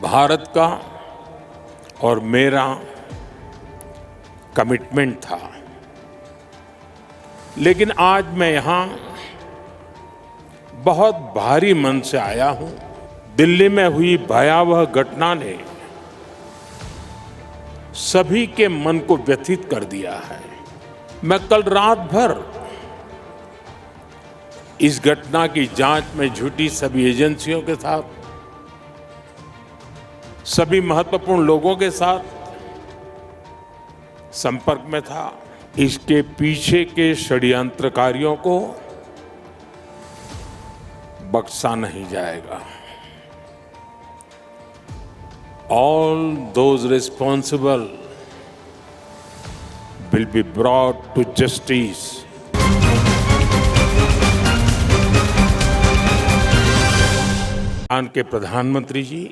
भारत का और मेरा कमिटमेंट था। लेकिन आज मैं यहां बहुत भारी मन से आया हूं। दिल्ली में हुई भयावह घटना ने सभी के मन को व्यथित कर दिया है। मैं कल रात भर इस घटना की जांच में जुटी सभी एजेंसियों के साथ, सभी महत्वपूर्ण लोगों के साथ संपर्क में था। इसके पीछे के षड्यंत्रकारियों को बख्शा नहीं जाएगा। All those responsible will be brought to justice. Bhutan के प्रधानमंत्री जी,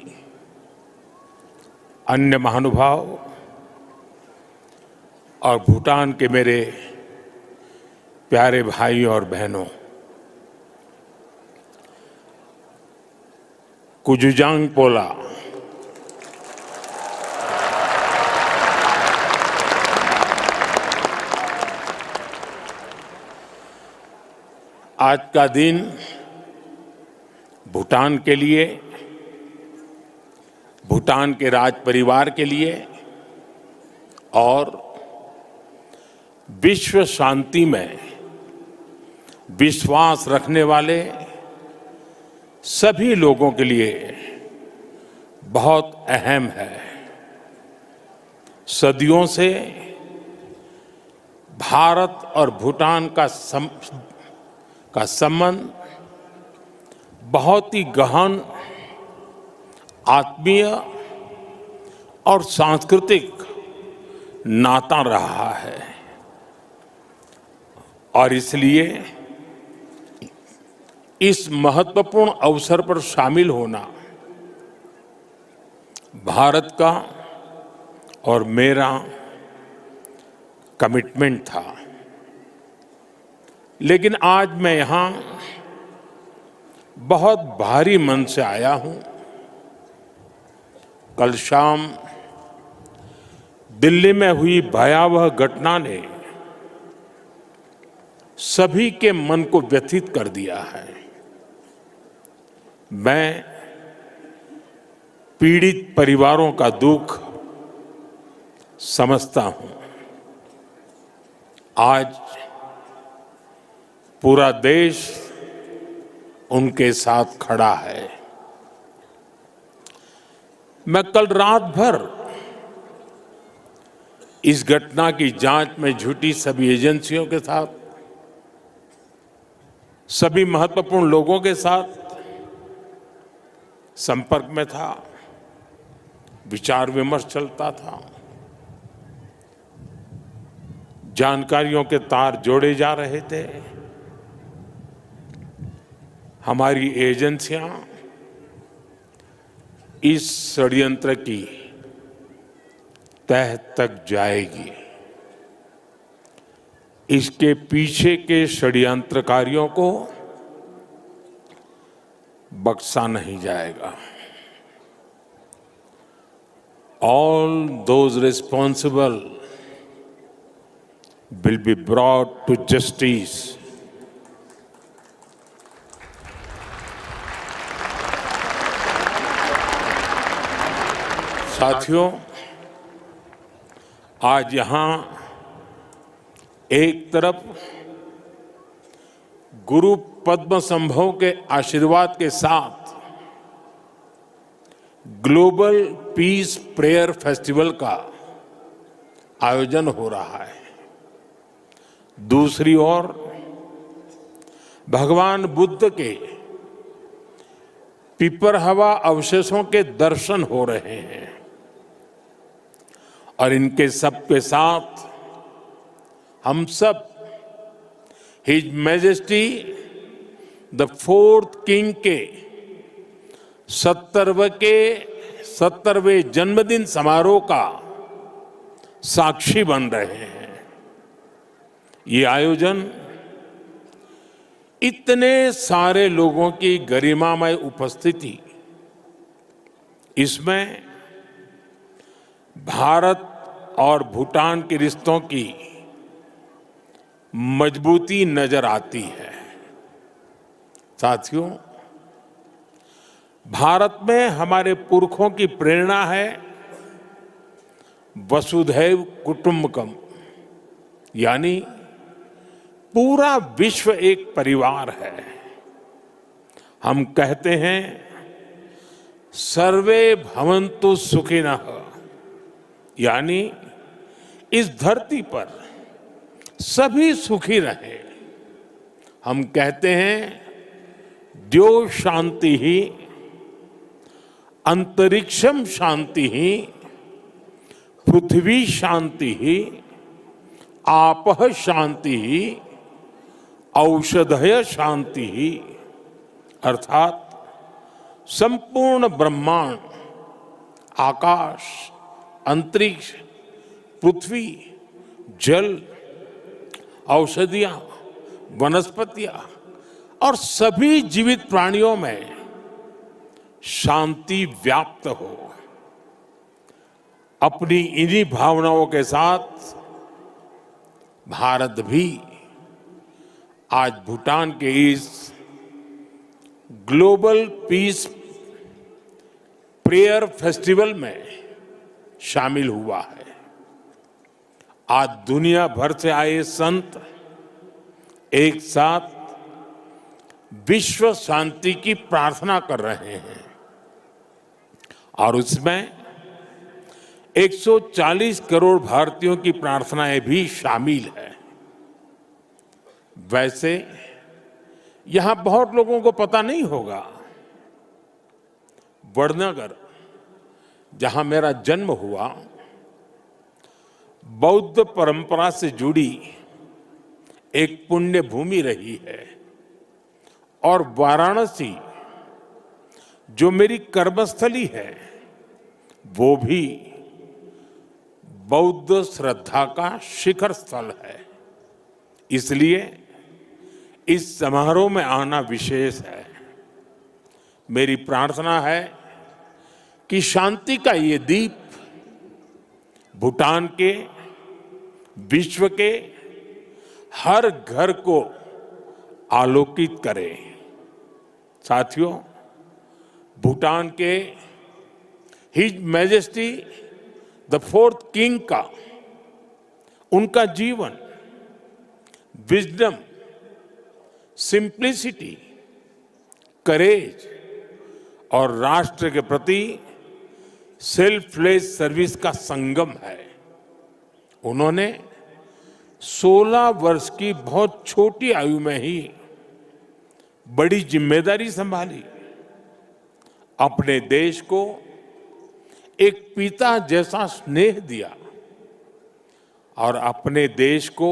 अन्य महानुभाव और भूटान के मेरे प्यारे भाई और बहनों, कुजुजांग पोला आज का दिन भूटान के लिए, भूटान के राज परिवार के लिए और विश्व शांति में विश्वास रखने वाले सभी लोगों के लिए बहुत अहम है। सदियों से भारत और भूटान का संबंध बहुत ही गहन, आत्मीय और सांस्कृतिक नाता रहा है और इसलिए इस महत्वपूर्ण अवसर पर शामिल होना भारत का और मेरा कमिटमेंट था। लेकिन आज मैं यहां बहुत भारी मन से आया हूं। कल शाम दिल्ली में हुई भयावह घटना ने सभी के मन को व्यथित कर दिया है। मैं पीड़ित परिवारों का दुख समझता हूं। आज पूरा देश उनके साथ खड़ा है। मैं कल रात भर इस घटना की जांच में जुटी सभी एजेंसियों के साथ, सभी महत्वपूर्ण लोगों के साथ संपर्क में था, विचार विमर्श चलता था, जानकारियों के तार जोड़े जा रहे थे। हमारी एजेंसियां इस षड्यंत्र की तह तक जाएगी। इसके पीछे के षड्यंत्रकारियों को बख्शा नहीं जाएगा। All those responsible will be brought to justice. साथियों, आज यहां एक तरफ गुरु पद्म संभव के आशीर्वाद के साथ ग्लोबल पीस प्रेयर फेस्टिवल का आयोजन हो रहा है। दूसरी ओर भगवान बुद्ध के पिपरहवा अवशेषों के दर्शन हो रहे हैं और इनके सब के साथ हम सब his majesty the fourth king के 70वें जन्मदिन समारोह का साक्षी बन रहे हैं। ये आयोजन इतने सारे लोगों की गरिमामय उपस्थिति इसमें भारत और भूटान के रिश्तों की मजबूती नजर आती है। साथियों, भारत में हमारे पुरखों की प्रेरणा है वसुधैव कुटुंबकम, यानी पूरा विश्व एक परिवार है। हम कहते हैं सर्वे भवन्तु सुखिनः, यानी इस धरती पर सभी सुखी रहें। हम कहते हैं द्यो शांति ही, अंतरिक्षम शांति ही, पृथ्वी शांति ही, आपः शांति ही, औषधय शांति ही, अर्थात संपूर्ण ब्रह्मांड, आकाश, अंतरिक्ष, पृथ्वी, जल, औषधियां, वनस्पतियां और सभी जीवित प्राणियों में शांति व्याप्त हो। अपनी इन्हीं भावनाओं के साथ भारत भी आज भूटान के इस ग्लोबल पीस प्रेयर फेस्टिवल में शामिल हुआ है। आज दुनिया भर से आए संत एक साथ विश्व शांति की प्रार्थना कर रहे हैं और उसमें 140 करोड़ भारतीयों की प्रार्थनाएं भी शामिल है। वैसे यहां बहुत लोगों को पता नहीं होगा, वडनगर, जहां मेरा जन्म हुआ, बौद्ध परंपरा से जुड़ी एक पुण्य भूमि रही है और वाराणसी जो मेरी कर्मस्थली है वो भी बौद्ध श्रद्धा का शिखर स्थल है। इसलिए इस समारोह में आना विशेष है। मेरी प्रार्थना है कि शांति का ये दीप भूटान के, विश्व के हर घर को आलोकित करे। साथियों, भूटान के his majesty the fourth king का, उनका जीवन, विजडम, सिंप्लिसिटी, करेज और राष्ट्र के प्रति सेल्फलेस सर्विस का संगम है। उन्होंने 16 वर्ष की बहुत छोटी आयु में ही बड़ी जिम्मेदारी संभाली, अपने देश को एक पिता जैसा स्नेह दिया और अपने देश को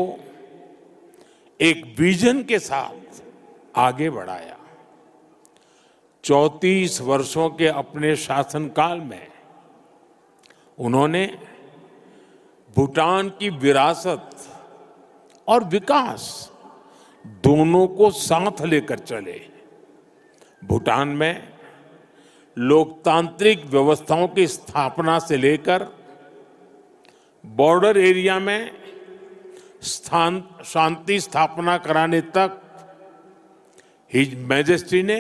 एक विजन के साथ आगे बढ़ाया। 34 वर्षों के अपने शासनकाल में उन्होंने भूटान की विरासत और विकास दोनों को साथ लेकर चले। भूटान में लोकतांत्रिक व्यवस्थाओं की स्थापना से लेकर बॉर्डर एरिया में शांति स्थापना कराने तक हिज मैजेस्टी ने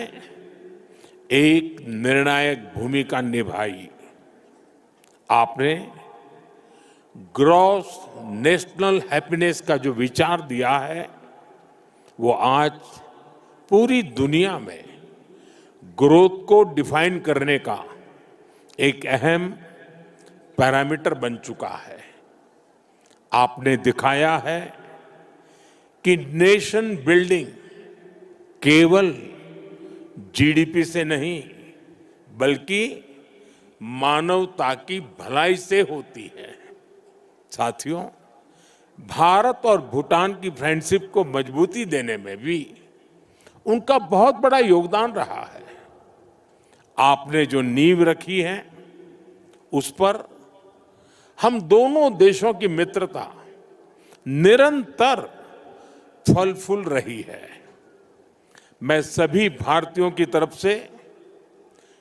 एक निर्णायक भूमिका निभाई। आपने ग्रॉस नेशनल हैप्पीनेस का जो विचार दिया है वो आज पूरी दुनिया में ग्रोथ को डिफाइन करने का एक अहम पैरामीटर बन चुका है। आपने दिखाया है कि नेशन बिल्डिंग केवल जीडीपी से नहीं बल्कि मानवता की भलाई से होती है। साथियों, भारत और भूटान की फ्रेंडशिप को मजबूती देने में भी उनका बहुत बड़ा योगदान रहा है। आपने जो नींव रखी है उस पर हम दोनों देशों की मित्रता निरंतर फल फूल रही है। मैं सभी भारतीयों की तरफ से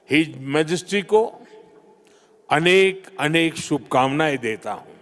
हिज मैजेस्टी को अनेक अनेक शुभकामनाएं देता हूं।